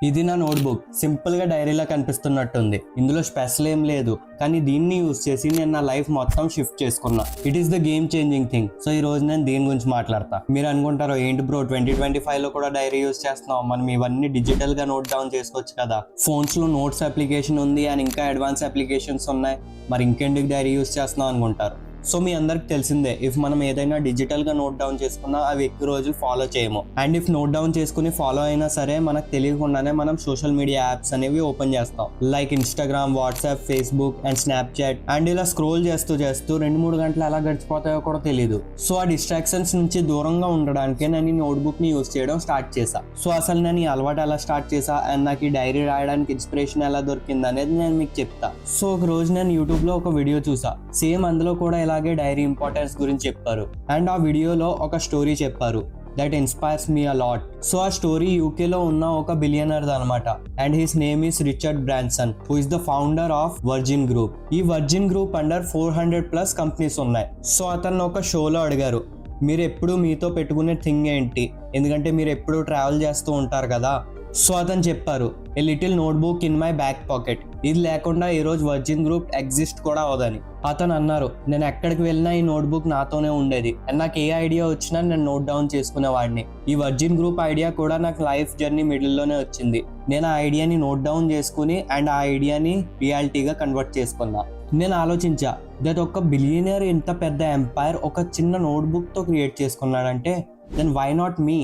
ఇది నా notebook. Simple గా డైరీలా కనిపిస్తున్నట్టుంది. ఇందులో స్పెషల్ ఏం లేదు, కానీ దీన్ని యూజ్ చేసి నేను నా లైఫ్ మొత్తం షిఫ్ట్ చేసుకున్నా. It is the game changing thing. So ఈ రోజు నేను దీని గురించి మాట్లాడతా. మీరు అనుకుంటారు ఏంటి బ్రో 2025 లో కూడా డైరీ యూజ్ చేస్తున్నాం, మనం ఇవన్నీ డిజిటల్ గా నోట్ డౌన్ చేసుకోవచ్చు కదా. ఫోన్స్ లో నోట్స్ అప్లికేషన్ ఉంది అండ్ ఇంకా అడ్వాన్స్ అప్లికేషన్స్ ఉన్నాయి, మరి ఇంకెందుకు డైరీ యూజ్ చేస్తున్నాం అనుకుంటారు. సో మీ అందరికి తెలిసిందే, ఇఫ్ మనం ఏదైనా డిజిటల్ గా నోట్ డౌన్ చేసుకున్నా అవి ఎక్కువ రోజులు ఫాలో చేయము. అండ్ ఇఫ్ నోట్ డౌన్ చేసుకుని ఫాలో అయినా సరే మనకు తెలియకుండానే మనం సోషల్ మీడియా యాప్స్ అనేవి ఓపెన్ చేస్తాం, like Instagram, WhatsApp, Facebook and Snapchat. And ఇలా స్క్రోల్ చేస్తూ 2-3 గంటలు ఎలా గడిచిపోతాయో కూడా తెలియదు. సో ఆ డిస్ట్రాక్షన్స్ నుంచి దూరంగా ఉండడానికి నేను ఈ నోట్బుక్ ని యూజ్ చేయడం స్టార్ట్ చేశా. సో అసలు నేను ఈ అలవాటు ఎలా స్టార్ట్ చేశా అండ్ నాకు ఈ డైరీ రాయడానికి ఇన్స్పిరేషన్ ఎలా దొరికింది అనేది నేను మీకు చెప్తా. సో ఒక రోజు నేను యూట్యూబ్ లో ఒక వీడియో చూసా, సేమ్ అందులో కూడా అలాగే డైరీ ఇంపార్టెన్స్ గురించి చెప్పారు. అండ్ ఆ వీడియోలో ఒక స్టోరీ చెప్పారు that inspires me a lot. So ఆ స్టోరీ యూకేలో ఉన్న ఒక బిలియనర్ అనమాట. And his name is Richard Branson, who is the founder of virgin group. ఈ వర్జిన్ గ్రూప్ అండర్ 400+ కంపెనీస్ ఉన్నాయి. సో అతను ఒక షోలో అడిగారు, మీరు ఎప్పుడు మీతో పెట్టుకునే థింగ్ ఏంటి, ఎందుకంటే మీరు ఎప్పుడు ట్రావెల్ చేస్తూ ఉంటారు కదా. సో అతను చెప్పారు, a little notebook in my back pocket. ఇది లేకుండా ఈరోజు వర్జిన్ గ్రూప్ ఎగ్జిస్ట్ కూడా అవదని. అతను అన్నారు, నేను ఎక్కడికి వెళ్ళినా ఈ నోట్బుక్ నాతోనే ఉండేది అండ్ నాకు ఏ ఐడియా వచ్చినా నేను నోట్ డౌన్ చేసుకునేవాడిని. ఈ వర్జిన్ గ్రూప్ ఐడియా కూడా నాకు లైఫ్ జర్నీ మిడిల్లోనే వచ్చింది. నేను ఆ ఐడియాని నోట్ డౌన్ చేసుకుని అండ్ ఆ ఐడియాని రియాలిటీగా కన్వర్ట్ చేసుకున్నా. నేను ఆలోచించా, దట్ ఒక బిలియనర్ ఇంత పెద్ద ఎంపైర్ ఒక చిన్న నోట్బుక్తో క్రియేట్ చేసుకున్నాడంటే then why not me.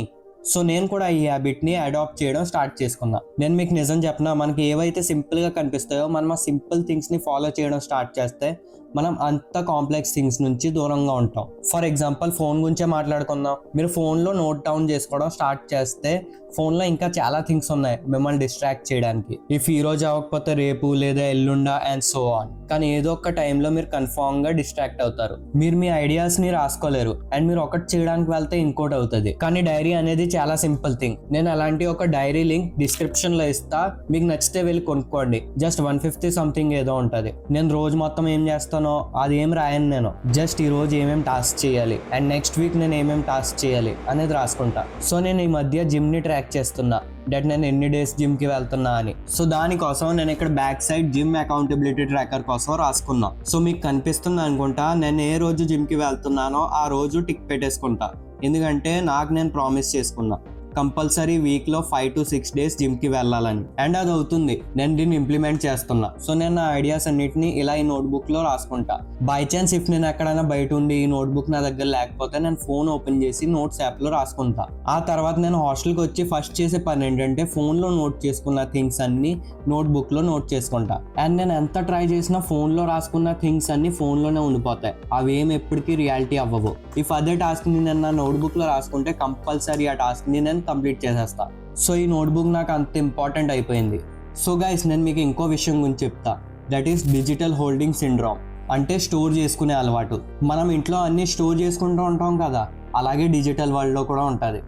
So నేను కూడా ఈ హ్యాబిట్ని అడాప్ట్ చేయడం స్టార్ట్ చేసుకున్నా. నేను మీకు నిజం చెప్పనా, మనకి ఏవైతే సింపుల్గా కనిపిస్తాయో మనం ఆ సింపుల్ థింగ్స్ని ఫాలో చేయడం స్టార్ట్ చేస్తే మనం అంత కాంప్లెక్స్ థింగ్స్ నుంచి దూరంగా ఉంటాం. ఫర్ ఎగ్జాంపుల్ ఫోన్ గురించే మాట్లాడుకుందాం. మీరు ఫోన్లో నోట్ డౌన్ చేసుకోవడం స్టార్ట్ చేస్తే ఫోన్లో ఇంకా చాలా థింగ్స్ ఉన్నాయి మిమ్మల్ని డిస్ట్రాక్ట్ చేయడానికి. ఇఫ్ ఈ రోజు అవ్వకపోతే రేపు లేదా ఎల్లుండా అండ్ సో ఆన్. కానీ ఏదో ఒక టైంలో మీరు కన్ఫామ్ గా డిస్ట్రాక్ట్ అవుతారు. మీరు మీ ఐడియాస్ ని రాసుకోలేరు అండ్ మీరు ఒకటి చేయడానికి వెళ్తే ఇంకోటి అవుతుంది. కానీ డైరీ అనేది చాలా సింపుల్ థింగ్. నేను అలాంటి ఒక డైరీ లింక్ డిస్క్రిప్షన్ లో ఇస్తా, మీకు నచ్చితే వెళ్ళి కొనుక్కోండి. జస్ట్ 150 సంథింగ్ ఏదో ఉంటుంది. నేను రోజు మొత్తం ఏం చేస్తానో అది ఏం రాయను, నేను జస్ట్ ఈ రోజు ఏమేమి టాస్క్ చేయాలి అండ్ నెక్స్ట్ వీక్ నేను ఏమేమి టాస్క్ చేయాలి అనేది రాసుకుంటా. సో నేను ఈ మధ్య జిమ్ ని ట్రాక్ చేస్తున్నా, దట్ నేను ఎన్ని డేస్ జిమ్ కి వెళ్తున్నా అని. సో దానికోసం నేను ఇక్కడ back side gym accountability tracker కోసం రాసుకున్నా. సో మీకు కనిపిస్తుంది అనుకుంటా, నేను ఏ రోజు జిమ్ కి వెళ్తున్నానో ఆ రోజు టిక్ పెట్టేసుకుంటా. ఎందుకంటే నాకు నేను ప్రామిస్ చేసుకున్నా కంపల్సరీ వీక్ లో 5 to 6 days జిమ్ కి వెళ్ళాలని. అండ్ అది అవుతుంది, నేను దీన్ని ఇంప్లిమెంట్ చేస్తున్నా. సో నేను నా ఐడియాస్ అన్నిటిని ఇలా ఈ నోట్బుక్ లో రాసుకుంటా. బై ఛాన్స్ ఇఫ్ నేను ఎక్కడైనా బయట ఉండి ఈ నోట్బుక్ నా దగ్గర లేకపోతే నేను ఫోన్ ఓపెన్ చేసి నోట్స్ యాప్ లో రాసుకుంటా. ఆ తర్వాత నేను హాస్టల్కి వచ్చి ఫస్ట్ చేసే పని ఏంటంటే ఫోన్ లో నోట్ చేసుకున్న థింగ్స్ అన్ని నోట్బుక్ లో నోట్ చేసుకుంటా. అండ్ నేను ఎంత ట్రై చేసినా ఫోన్ లో రాసుకున్న థింగ్స్ అన్ని ఫోన్ లోనే ఉండిపోతాయి, అవి ఏం ఎప్పటికీ రియాలిటీ అవ్వవు. ఇఫ్ అదే టాస్క్ ని నేను నా నోట్బుక్ లో రాసుకుంటే కంపల్సరీ ఆ టాస్క్ ని నేను కంప్లీట్ చేసేస్తా. సో ఈ నోట్బుక్ నాకు అంత ఇంపార్టెంట్ అయిపోయింది. సో గైస్ నేను మీకు ఇంకో విషయం గురించి చెప్తా, that is digital holding syndrome. అంటే స్టోర్ చేసుకునే అలవాటు. మనం ఇంట్లో అన్ని స్టోర్ చేసుకుంటూ ఉంటాం కదా, అలాగే డిజిటల్ వరల్డ్లో కూడా ఉంటుంది.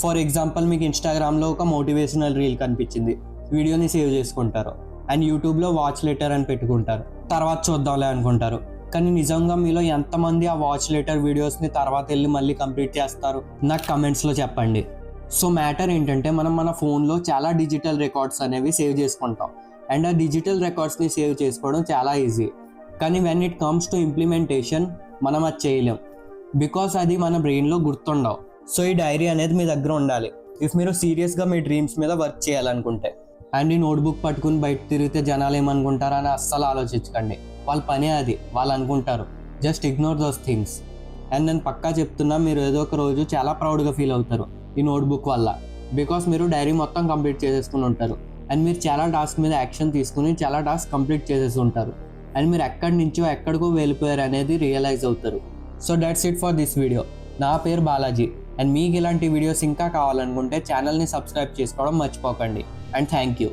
ఫర్ ఎగ్జాంపుల్ మీకు ఇన్స్టాగ్రామ్లో ఒక మోటివేషనల్ రీల్ కనిపించింది, వీడియోని సేవ్ చేసుకుంటారు అండ్ యూట్యూబ్లో వాచ్ లెటర్ అని పెట్టుకుంటారు, తర్వాత చూద్దాంలే అనుకుంటారు. కానీ నిజంగా మీలో ఎంతమంది ఆ వాచ్ లెటర్ వీడియోస్ని తర్వాత వెళ్ళి మళ్ళీ కంప్లీట్ చేస్తారు, నాకు కమెంట్స్లో చెప్పండి. సో మ్యాటర్ ఏంటంటే మనం మన ఫోన్లో చాలా డిజిటల్ రికార్డ్స్ అనేవి సేవ్ చేసుకుంటాం అండ్ ఆ డిజిటల్ రికార్డ్స్ని సేవ్ చేసుకోవడం చాలా ఈజీ. కానీ when it comes to implementation మనం అది చేయలేం, బికాస్ అది మన బ్రెయిన్లో గుర్తుండవు. సో ఈ డైరీ అనేది మీ దగ్గర ఉండాలి ఇఫ్ మీరు సీరియస్గా మీ డ్రీమ్స్ మీద వర్క్ చేయాలనుకుంటే. అండ్ ఈ నోట్బుక్ పట్టుకుని బయట తిరిగితే జనాలు ఏమనుకుంటారా అని అస్సలు ఆలోచించకండి. వాళ్ళ పనే అది, వాళ్ళు అనుకుంటారు. Just ignore those things. And నేను పక్కా చెప్తున్నా, మీరు ఏదో ఒక రోజు చాలా ప్రౌడ్గా ఫీల్ అవుతారు ఈ నోట్బుక్ వల్ల, బికాస్ మీరు డైరీ మొత్తం కంప్లీట్ చేసేసుకుని ఉంటారు అండ్ మీరు చాలా టాస్క్ మీద యాక్షన్ తీసుకుని చాలా టాస్క్ కంప్లీట్ చేసేసి ఉంటారు అండ్ మీరు ఎక్కడి నుంచో ఎక్కడికో వెళ్ళిపోయారు అనేది రియలైజ్ అవుతారు. So that's it for this video. నా పేరు బాలాజీ అండ్ మీకు ఇలాంటి వీడియోస్ ఇంకా కావాలనుకుంటే ఛానల్ని సబ్స్క్రైబ్ చేసుకోవడం మర్చిపోకండి. And thank you.